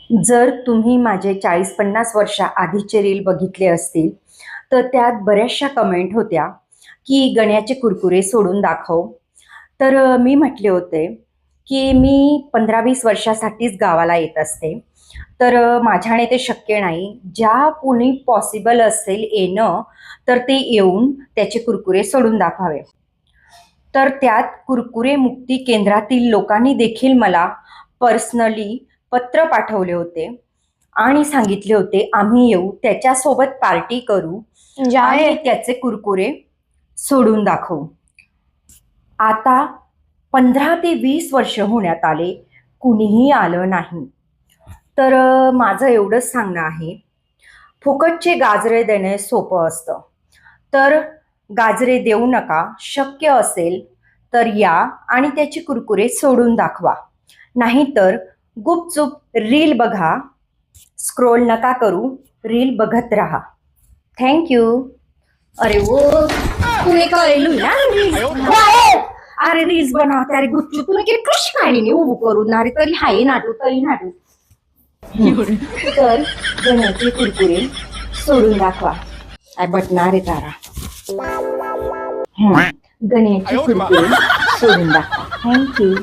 जर तुम्ही माझे 40-50 वर्षा आधीचे रील बघितले असतील, तर त्यात बऱ्याचशा कमेंट होत्या, की गण्याचे कुरकुरे सोडून दाखव. तर मी म्हटले होते, की मी 15-20 वर्षासाठीच गावाला येत असते. तर माझ्याने ते शक्य नाही. ज्या कोणी पॉसिबल असेल येणं, तर ते येऊन त्याचे कुरकुरे सोडून दाखवावे. तर त्यात कुरकुरे मुक्ती केंद्रातील लोकांनी देखील मला पर्सनली पत्र पाठवले होते आणि सांगितले होते, आम्ही येऊ, त्याच्यासोबत पार्टी करू आणि त्याचे कुरकुरे सोडून दाखवू. आता 15 ते 20 वर्ष होण्यात आले, कुणीही आलं नाही. तर माझं एवढंच सांगणं आहे, फुकटचे गाजरे देणे सोपं असतं. तर गाजरे देऊ नका. शक्य असेल तर या आणि त्याची कुरकुरे सोडून दाखवा. नाहीतर गुपचूप रील बघा, स्क्रोल नका करू, रील बघत राहा. Thank you. अरे वो तुला कळेल ना रील्स. अरे रील्स बनवते, अरे गुपचूप तुला किती कशी काढली उभं करून, अरे तरी हाय नाटू तरी नाटू. तर गण्याचे कुरकुरे सोडून दाखवा. काय बटणार आहे तारा. गण्याचे कुरकुरे सोडून दाखवा. थँक्यू.